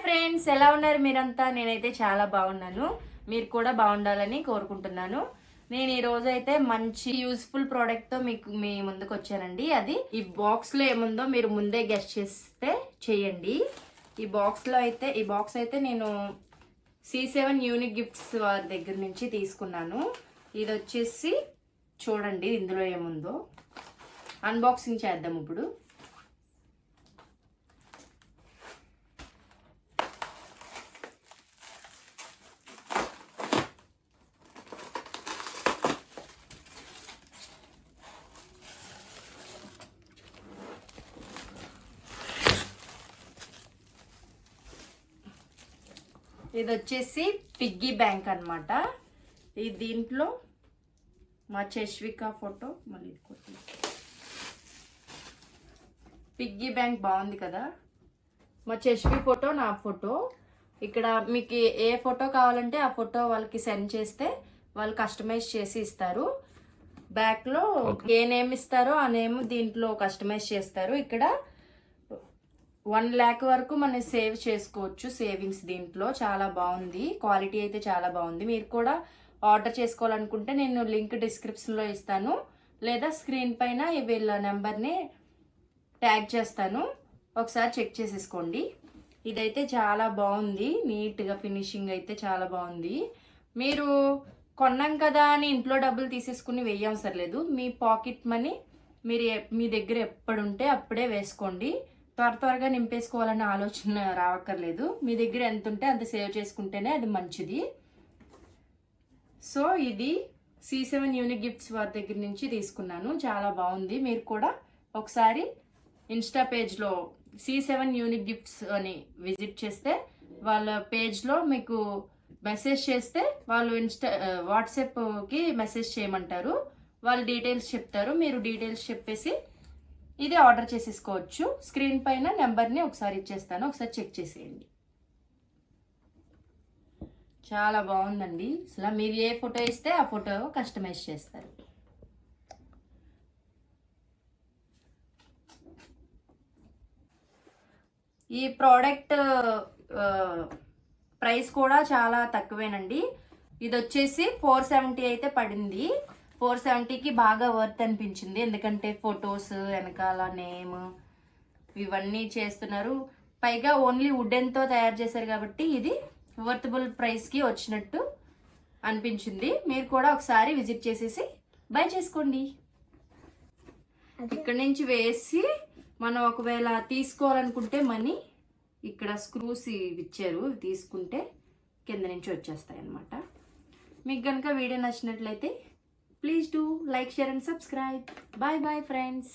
Friends, ఎలా ఉన్నారు మీరంతా? నేనైతే చాలా బాగున్నాను. మీరు కూడా బాగుండాలని కోరుకుంటున్నాను. నేను ఈ రోజు అయితే మంచి యూస్ఫుల్ ప్రోడక్ట్ తో మీ ముందుకు వచ్చానండి. అది ఈ బాక్స్ లో ఏముందో మీరు ముందే గెస్ట్ చేస్తే చేయండి. ఈ బాక్స్ అయితే నేను C7 యూనిక్ గిఫ్ట్స్ వారి దగ్గర నుంచి తీసుకున్నాను. ఇది వచ్చేసి చూడండి ఇందులో ఏముందో. అన్బాక్సింగ్ చేద్దాం ఇప్పుడు. ఇది వచ్చేసి పిగ్గీ బ్యాంక్ అన్నమాట. దీంట్లో మా చశ్విక ఫోటో, మళ్ళీ పిగ్గీ బ్యాంక్ బాగుంది కదా. మా చశ్వి ఫోటో, నా ఫోటో. ఇక్కడ మీకు ఏ ఫోటో కావాలంటే ఆ ఫోటో వాళ్ళకి సెండ్ చేస్తే వాళ్ళు కస్టమైజ్ చేసి ఇస్తారు. బ్యాక్లో ఏ నేమ్ ఇస్తారో ఆ నేమ్ దీంట్లో కస్టమైజ్ చేస్తారు. ఇక్కడ 1 lakh వరకు మనం సేవ్ చేసుకోవచ్చు. సేవింగ్స్ దీంట్లో చాలా బాగుంది. క్వాలిటీ అయితే చాలా బాగుంది. మీరు కూడా ఆర్డర్ చేసుకోవాలనుకుంటే నేను లింక్ డిస్క్రిప్షన్లో ఇస్తాను, లేదా స్క్రీన్ పైన వీళ్ళ నెంబర్ని ట్యాగ్ చేస్తాను. ఒకసారి చెక్ చేసేసుకోండి. ఇదైతే చాలా బాగుంది. నీట్గా ఫినిషింగ్ అయితే చాలా బాగుంది. మీరు కొన్నాం కదా అని ఇంట్లో డబ్బులు తీసేసుకుని వేయవసరం లేదు. మీ పాకెట్ మనీ మీ దగ్గర ఎప్పుడుంటే అప్పుడే వేసుకోండి. త్వరగా నింపేసుకోవాలనే ఆలోచన రావక్కర్లేదు. మీ దగ్గర ఎంత ఉంటే అంత సేవ్ చేసుకుంటేనే అది మంచిది. సో ఇది C7 యూనిక్ గిఫ్ట్స్ వారి దగ్గర నుంచి తీసుకున్నాను. చాలా బాగుంది. మీరు కూడా ఒకసారి ఇన్స్టా పేజ్లో C7 యూనిక్ గిఫ్ట్స్ అని విజిట్ చేస్తే వాళ్ళ పేజ్లో మీకు మెసేజ్ చేస్తే వాళ్ళు వాట్సాప్కి మెసేజ్ చేయమంటారు. వాళ్ళు డీటెయిల్స్ చెప్తారు. మీరు డీటెయిల్స్ చెప్పేసి ఇది ఆర్డర్ చేసేసుకోవచ్చు. స్క్రీన్ పైన నెంబర్ని ఒకసారి ఇచ్చేస్తాను, ఒకసారి చెక్ చేసేయండి. చాలా బాగుందండి. అసలు మీరు ఏ ఫోటో ఇస్తే ఆ ఫోటో కస్టమైజ్ చేస్తారు. ఈ ప్రోడక్ట్ ప్రైస్ కూడా చాలా తక్కువేనండి. ఇది వచ్చేసి 470 అయితే పడింది. 470కి బాగా వర్త్ అనిపించింది. ఎందుకంటే ఫొటోస్ వెనకాల నేమ్ ఇవన్నీ చేస్తున్నారు. పైగా ఓన్లీ వుడెన్తో తయారు చేశారు కాబట్టి ఇది వర్తబుల్ ప్రైస్కి వచ్చినట్టు అనిపించింది. మీరు కూడా ఒకసారి విజిట్ చేసేసి బై చేసుకోండి. ఇక్కడ నుంచి వేసి మనం ఒకవేళ తీసుకోవాలనుకుంటే మనీ ఇక్కడ స్క్రూస్ ఇచ్చారు, తీసుకుంటే కింద నుంచి వచ్చేస్తాయి అన్నమాట. మీకు కనుక వీడియో నచ్చినట్లయితే please do like, share and subscribe. Bye bye friends.